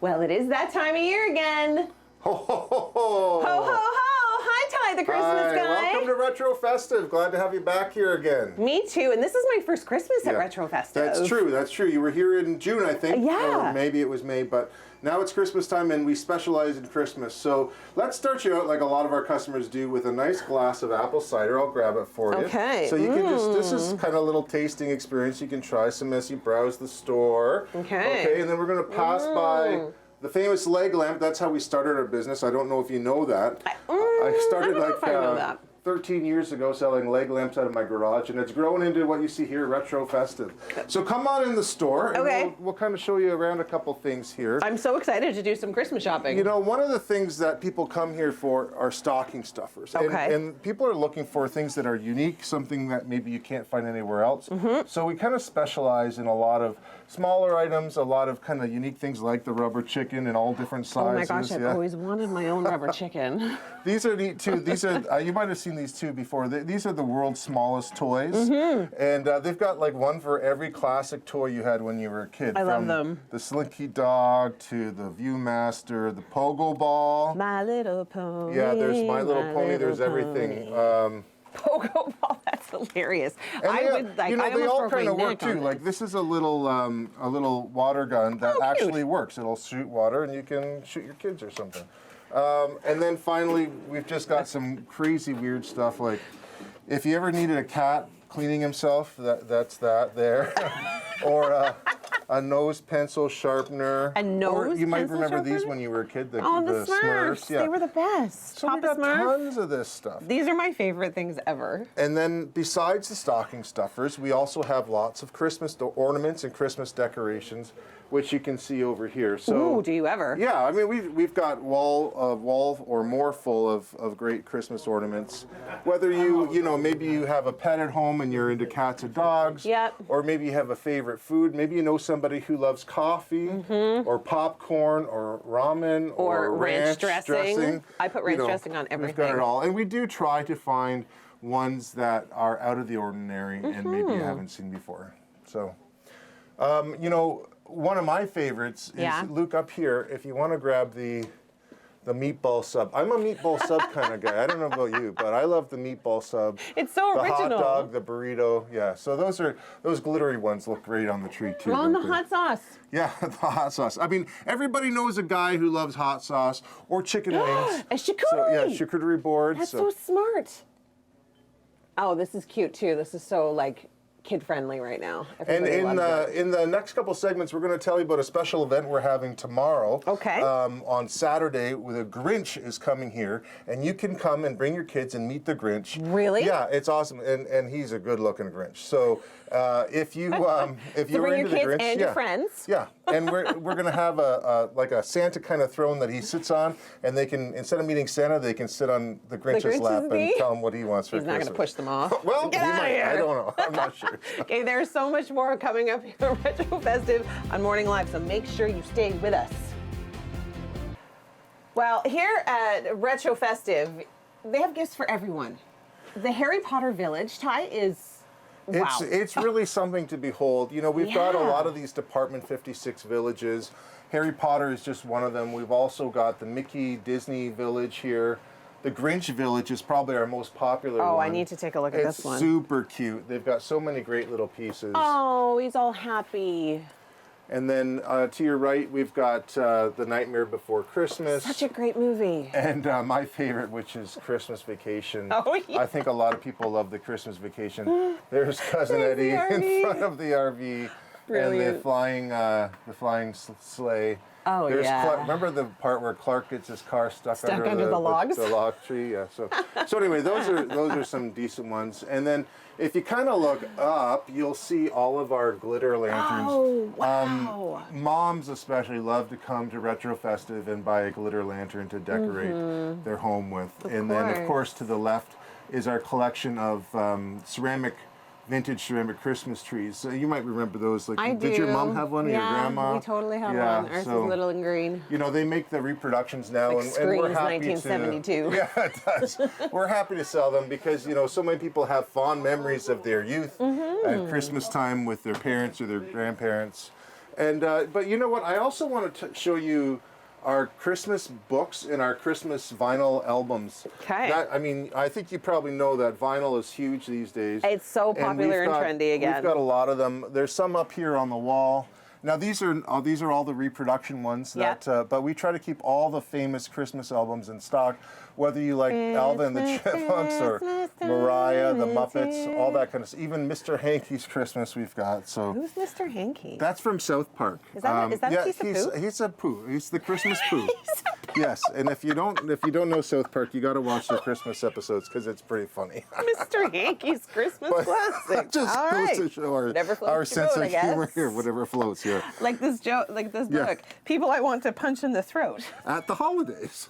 Well, it is that time of year again. Ho, ho, ho, ho. Ho, ho, ho. Hi, Ty, the Christmas guy. Welcome to RetroFestive. Glad to have you back here again. Me too, and this is my first Christmas at RetroFestive. That's true, that's true. You were here in June, I think. Yeah. Or maybe it was May, but now it's Christmas time and we specialize in Christmas. So let's start you out like a lot of our customers do with a nice glass of apple cider. I'll grab it for you. Okay. So you can just, this is kind of a little tasting experience. You can try some as you browse the store. Okay. Okay, and then we're going to pass by the famous leg lamp. That's how we started our business. I don't know if you know that. I started like 13 years ago selling leg lamps out of my garage, and it's grown into what you see here, RetroFestive. So come on in the store, and we'll kind of show you around a couple things here. I'm so excited to do some Christmas shopping. You know, one of the things that people come here for are stocking stuffers. Okay. And people are looking for things that are unique, something that maybe you can't find anywhere else. So we kind of specialize in a lot of smaller items, a lot of kind of unique things like the rubber chicken in all different sizes. Oh my gosh, I've always wanted my own rubber chicken. These are neat too. These are, you might have seen these two before. These are the world's smallest toys. And they've got like one for every classic toy you had when you were a kid. I love them. The Slinky Dog to the Viewmaster, the Pogo Ball. My Little Pony. Yeah, there's My Little Pony, there's everything. Pogo Ball, that's hilarious. And you know, they all kind of work too. Like this is a little water gun that actually works. It'll shoot water and you can shoot your kids or something. And then finally, we've just got some crazy weird stuff like if you ever needed a cat cleaning himself, that's that there. Or a nose pencil sharpener. A nose Or you might pencil remember sharpener? these when you were a kid, the Smurfs. Yeah. They were the best. So we got tons of this stuff. These are my favorite things ever. And then besides the stocking stuffers, we also have lots of Christmas ornaments and Christmas decorations, which you can see over here. So, ooh, do you ever? Yeah, I mean, we've got wall or more full of great Christmas ornaments. Whether you know, maybe you have a pet at home and you're into cats or dogs. Yep. Or maybe you have a favorite food. Maybe you know somebody who loves coffee or popcorn or ramen or ranch dressing. I put ranch dressing on everything. We've got it all. And we do try to find ones that are out of the ordinary and maybe you haven't seen before. So, you know, one of my favorites is, Luke, up here, if you want to grab the meatball sub. I'm a meatball sub kind of guy. I don't know about you, but I love the meatball sub. It's so original. The hot dog, the burrito, yeah. So those glittery ones look great on the tree too. Well, and the hot sauce. Yeah, the hot sauce. I mean, everybody knows a guy who loves hot sauce or chicken wings. A charcuterie. So, yeah, charcuterie board. That's so smart. Oh, this is cute too. This is so like kid-friendly right now. And in the next couple segments, we're going to tell you about a special event we're having tomorrow. Okay. On Saturday, where the Grinch is coming here, and you can come and bring your kids and meet the Grinch. Really? Yeah, it's awesome, and he's a good-looking Grinch. So if you're bring into your kids the Grinch, and your friends. Yeah, and we're going to have like a Santa kind of throne that he sits on, and they can, instead of meeting Santa, they can sit on the Grinch's lap and tell him what he wants for Christmas. He's not going to push them off. Well, Get out of here. I don't know. I'm not sure. Okay, there's so much more coming up here at RetroFestive on Morning Live, so make sure you stay with us. Well, here at RetroFestive, they have gifts for everyone. The Harry Potter Village, Ty, is wow. It's really something to behold. You know, we've got a lot of these Department 56 villages. Harry Potter is just one of them. We've also got the Mickey Disney Village here. The Grinch Village is probably our most popular one. Oh, I need to take a look at this one. It's super cute. They've got so many great little pieces. Oh, he's all happy. And then to your right, we've got The Nightmare Before Christmas. Such a great movie. And my favorite, which is Christmas Vacation. Oh, yeah. I think a lot of people love the Christmas Vacation. There's Cousin Eddie in front of the RV. Brilliant. And the flying sleigh. Oh, yeah. Remember the part where Clark gets his car stuck under the logs? The log tree, yeah. So anyway, those are some decent ones. And then if you kind of look up, you'll see all of our glitter lanterns. Oh, wow. Moms especially love to come to RetroFestive and buy a glitter lantern to decorate their home with. Then, of course, to the left is our collection of vintage ceramic Christmas trees. So you might remember those. Like, I do. Did your mom have one or your grandma? Yeah, we totally have one. Ours is little and green. You know, they make the reproductions now, like and we're happy 1972. Yeah, it does. We're happy to sell them because, you know, so many people have fond memories of their youth at Christmas time with their parents or their grandparents. And but you know what? I also want to show you our Christmas books and our Christmas vinyl albums. Okay. I mean, I think you probably know that vinyl is huge these days. It's so popular and trendy again. We've got a lot of them. There's some up here on the wall. Now these are all the reproduction ones. That, but we try to keep all the famous Christmas albums in stock, whether you like Alvin and the Chipmunks or Mariah, the Muppets, all that kind of stuff. Even Mr. Hanky's Christmas we've got. So who's Mr. Hanky? That's from South Park. Is that a piece of poo? He's a poo. He's the Christmas poo. Yes, and if you don't know South Park, you got to watch their Christmas episodes because it's pretty funny. Mr. Hanky's Christmas classic. Just all goes right. to show Whatever floats our your sense boat, of humor here, whatever floats here. Like this book, people I want to punch in the throat. At the holidays.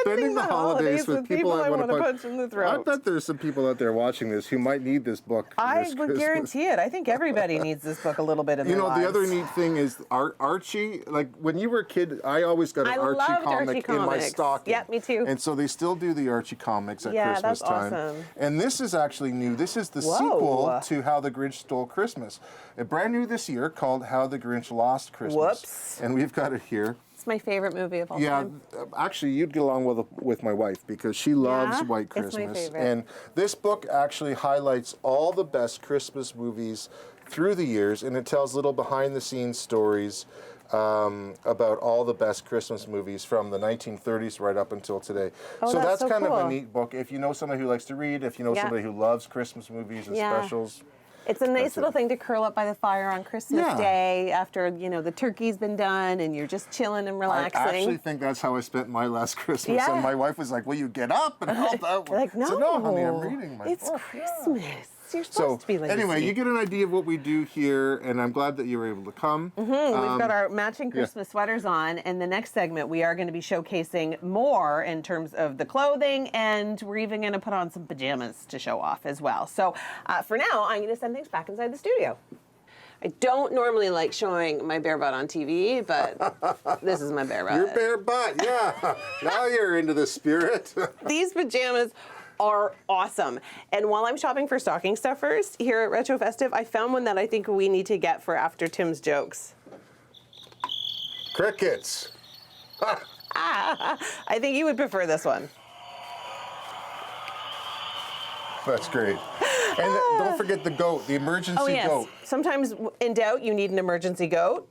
Spending the holidays with people I want to punch in the throat. I bet there's some people out there watching this who might need this book. I would guarantee it. I think everybody needs this book a little bit in their lives. The other neat thing is Archie, like when you were a kid, I always got an Archie comic in my stocking. Yeah, me too. And so they still do the Archie comics at Christmas time. That's awesome. And this is actually new. This is the sequel to How the Grinch Stole Christmas. A brand new this year called How the Grinch Lost Christmas. Whoops. And we've got it here. It's my favorite movie of all time. Yeah, actually, you'd get along with my wife because she loves White It's Christmas. my favorite. And this book actually highlights all the best Christmas movies through the years, and it tells little behind-the-scenes stories about all the best Christmas movies from the 1930s right up until today. Oh, so that's kind cool. of a neat book. If you know somebody who likes to read, if you know somebody who loves Christmas movies and specials. It's a nice little thing to curl up by the fire on Christmas Day after, the turkey's been done and you're just chilling and relaxing. I actually think that's how I spent my last Christmas. And my wife was like, will you get up and help out? Like, no. So, no, honey, I'm reading my book. It's Christmas. You're supposed to be lazy. Anyway, you get an idea of what we do here, and I'm glad that you were able to come. We've got our matching Christmas sweaters on, and the next segment we are going to be showcasing more in terms of the clothing, and we're even going to put on some pajamas to show off as well. So for now, I'm going to send things back inside the studio. I don't normally like showing my bare butt on TV, but this is my bare butt. Your bare butt, yeah. Now you're into the spirit. These pajamas are awesome. And while I'm shopping for stocking stuffers here at RetroFestive, I found one that I think we need to get for after Tim's jokes. Crickets. I think you would prefer this one. That's great. And don't forget the goat, the emergency goat. Sometimes in doubt, you need an emergency goat.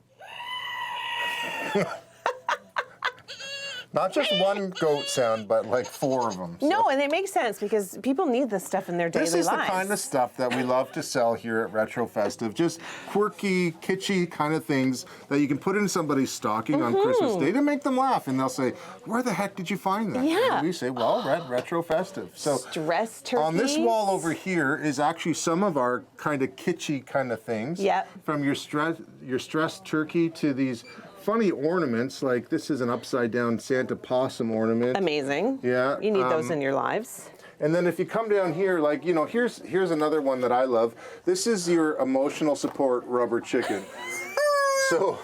Not just one goat sound, but like 4 of them. So. No, and it makes sense because people need this stuff in their daily lives. This is the kind of stuff that we love to sell here at RetroFestive. Just quirky, kitschy kind of things that you can put in somebody's stocking on Christmas Day to make them laugh. And they'll say, where the heck did you find that? Yeah. And we say, well, RetroFestive. So stress turkeys. On this wall over here is actually some of our kind of kitschy kind of things. Yep. From your stressed turkey to these funny ornaments, like this is an upside down Santa possum ornament. Amazing. Yeah. You need those in your lives. And then if you come down here, like, here's another one that I love. This is your emotional support rubber chicken. So,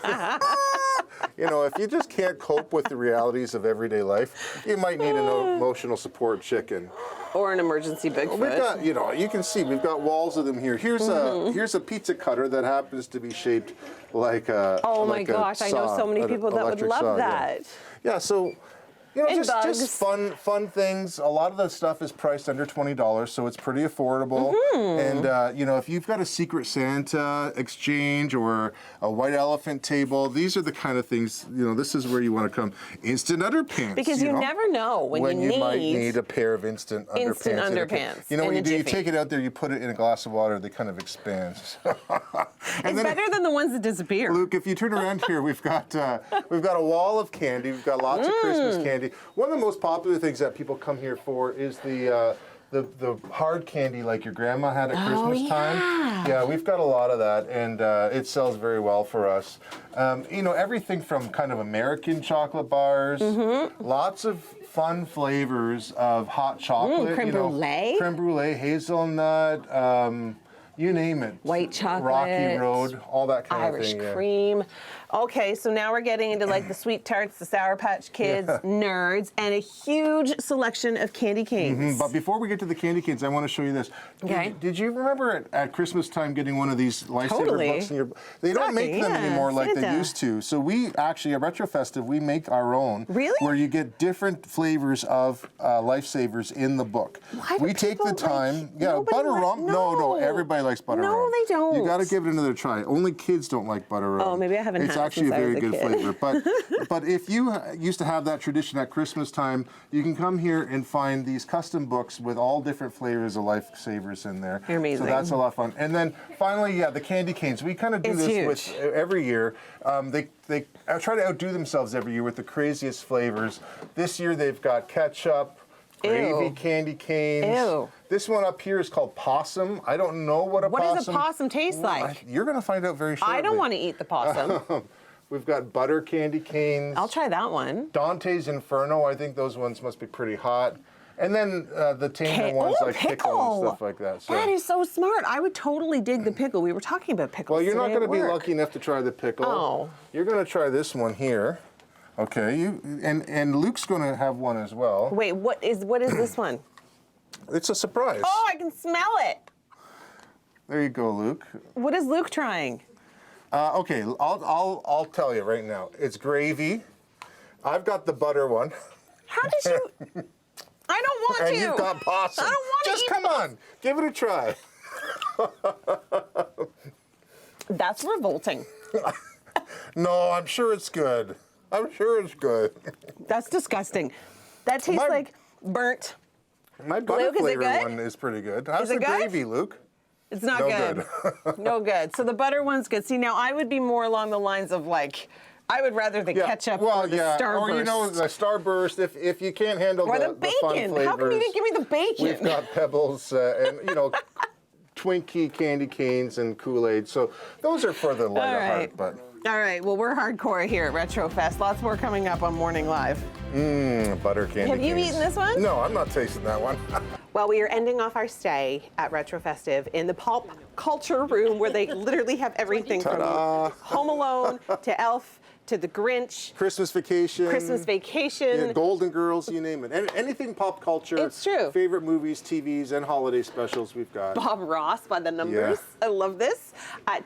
if you just can't cope with the realities of everyday life, you might need an emotional support chicken. Or an emergency Bigfoot. We've got, you can see, we've got walls of them here. Here's a pizza cutter that happens to be shaped like a my gosh, I know so many people that would love that. Yeah, so just fun things. A lot of the stuff is priced under $20, so it's pretty affordable. And if you've got a Secret Santa exchange or a white elephant table, these are the kind of things. This is where you want to come. Instant underpants. Because you never know when you might need a pair of instant underpants. What you do? You take it out there, you put it in a glass of water, they kind of expand. It's better than the ones that disappear. Luke, if you turn around here, we've got a wall of candy. We've got lots of Christmas candy. One of the most popular things that people come here for is the hard candy like your grandma had at Christmas time. Yeah, we've got a lot of that, and it sells very well for us. Everything from kind of American chocolate bars, lots of fun flavors of hot chocolate. Creme brulee. Creme brulee, hazelnut. you name it. White chocolate. Rocky Road, all that kind Irish of thing. cream. Okay, so now we're getting into like the sweet tarts, the Sour Patch Kids, nerds, and a huge selection of candy canes. But before we get to the candy canes, I want to show you this. Okay. Did you remember at Christmas time getting one of these lifesaver books in your? They don't make them anymore like they used to. So we actually at RetroFestive we make our own. Really? Where you get different flavors of lifesavers in the book. Why do we take the people time. nobody butter rum. No, everybody likes butter rum. No, they don't. You got to give it another try. Only kids don't like butter rum. Oh, maybe I haven't had it It's actually a since I was very a good kid. flavor. But if you used to have that tradition at Christmas time, you can come here and find these custom books with all different flavors of lifesavers in there. You're amazing. So that's a lot of fun. And then finally, the candy canes. We kind of do this with every year. They try to outdo themselves every year with the craziest flavors. This year they've got ketchup, gravy candy canes. Ew. This one up here is called possum. I don't know what a possum. What does a possum taste like? You're going to find out very shortly. I don't want to eat the possum. We've got butter candy canes. I'll try that one. Dante's Inferno. I think those ones must be pretty hot. And then the tame ones like pickle and stuff like that. So. That is so smart. I would totally dig the pickle. We were talking about pickles. Well, you're not going to be lucky enough to try the pickle. Oh. You're going to try this one here. Okay. And Luke's going to have one as well. Wait, what is this one? It's a surprise. Oh, I can smell it. There you go, Luke. What is Luke trying? Okay, I'll tell you right now. It's gravy. I've got the butter one. How did you? I don't want to. And you've got possum. I don't want to. Just come on, give it a try. That's revolting. No, I'm sure it's good. I'm sure it's good. That's disgusting. That tastes like burnt. My butter Luke, is it flavor good? one is pretty good. How's the it good? gravy, Luke? It's not No good. No good. So the butter one's good. See, now I would be more along the lines of like, I would rather the ketchup or the Starburst. Or the Starburst if you can't handle or the fun bacon. flavors. How come you didn't give me the bacon? We've got Pebbles and Twinkie candy canes and Kool-Aid. So those are for the lighter heart. But all right. Well, we're hardcore here at RetroFest. Lots more coming up on Morning Live. Butter candy Have you eaten this one? No, I'm not tasting that one. Well, we are ending off our stay at RetroFestive in the pop culture room where they literally have everything from Home Alone to Elf to the Grinch. Christmas Vacation. Yeah, Golden Girls, you name it. Anything pop culture. It's true. Favorite movies, TVs, and holiday specials we've got. Bob Ross by the numbers. Yeah. I love this.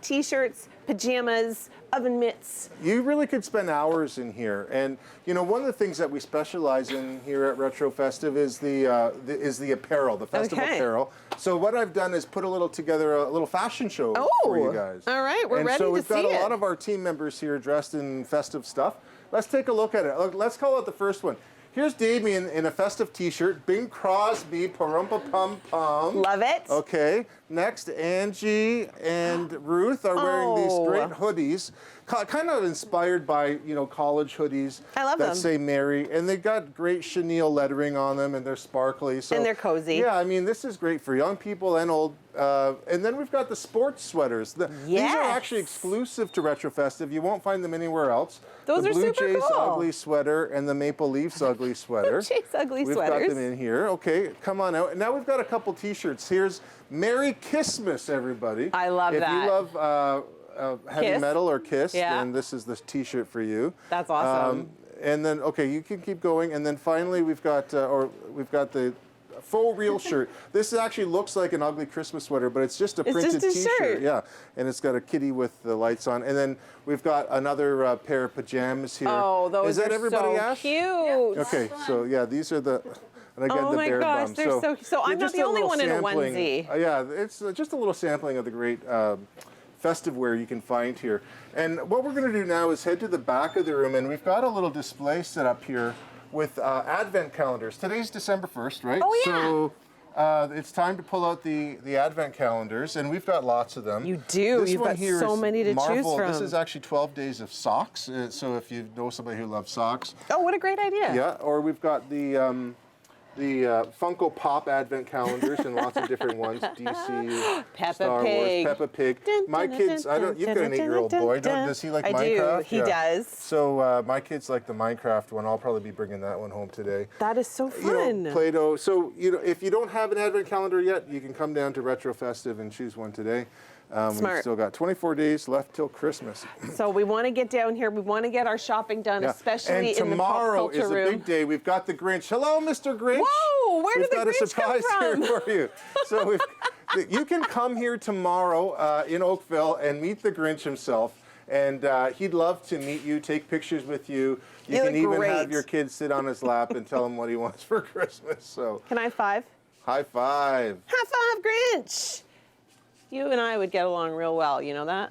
T-shirts, pajamas, oven mitts. You really could spend hours in here. And, one of the things that we specialize in here at RetroFestive is the apparel, the festival apparel. So what I've done is put together a little fashion show for you guys. All right, we're ready to see it. And so we've got a lot of our team members here dressed in festive stuff. Let's take a look at it. Let's call out the first one. Here's Damien in a festive T-shirt. Bing Crosby, Pum-pum-pum. Love it. Okay. Next, Angie and Ruth are wearing these great hoodies, kind of inspired by college hoodies. I love them. That say Mary, and they got great chenille lettering on them, and they're sparkly. So, and they're cozy. Yeah, I mean this is great for young people and old. And then we've got the sports sweaters. These are actually exclusive to RetroFestive. You won't find them anywhere else. Those the are Blue super Jays cool. ugly sweater and the Maple Leafs ugly sweater. Blue Jays ugly we've sweaters. We've got them in here. Okay, come on out. Now we've got a couple T-shirts. Here's Merry Christmas, everybody. I love that. If you love heavy metal or Kiss, then this is the T-shirt for you. That's awesome. And then, you can keep going. And then finally, we've got the faux real shirt. This actually looks like an ugly Christmas sweater, but it's just a printed T-shirt. Yeah, and it's got a kitty with the lights on. And then we've got another pair of pajamas here. Oh, those are everybody, so Ash? cute. Okay, so these are the. And again, the bear bum. They're so I'm not the only one in a onesie. Yeah, it's just a little sampling of the great festive wear you can find here. And what we're going to do now is head to the back of the room, and we've got a little display set up here with Advent calendars. Today's December 1st, right? Oh, yeah. So it's time to pull out the Advent calendars, and we've got lots of them. You do. This You've one got here so is many to choose from. This is actually 12 days of socks, so if you know somebody who loves socks. Oh, what a great idea. Yeah, or we've got the the Funko Pop Advent calendars and lots of different ones. DC, Peppa Star Pig. Wars, Peppa Pig. My kids, you've got an 8-year-old boy. Does he like I Minecraft? do. He does. So my kids like the Minecraft one. I'll probably be bringing that one home today. That is so fun. Play-Doh. So if you don't have an Advent calendar yet, you can come down to RetroFestive and choose one today. Smart. We've still got 24 days left till Christmas. So we want to get down here. We want to get our shopping done, especially in the pop tomorrow culture is room. a big day. We've got the Grinch. Hello, Mr. Grinch. Whoa, where did the Grinch We've got a surprise come from? here for you. So you can come here tomorrow in Oakville and meet the Grinch himself. And he'd love to meet you, take pictures with you. You can even have your kids sit on his lap and tell him what he wants for Christmas. So Can I high five? High five. High five, Grinch. You and I would get along real well, you know that?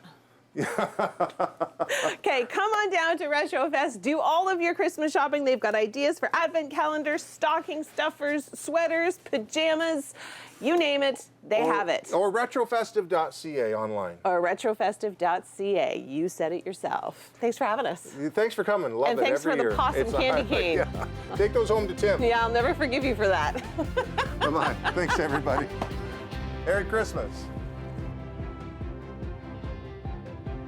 Okay, come on down to RetroFest. Do all of your Christmas shopping. They've got ideas for advent calendars, stocking stuffers, sweaters, pajamas, you name it, they have it. Or retrofestive.ca online. Or retrofestive.ca. You said it yourself. Thanks for having us. Thanks for coming. Love and it thanks every for year. the possum candy cane. Yeah. Take those home to Tim. Yeah, I'll never forgive you for that. Bye-bye. Thanks, everybody. Merry Christmas.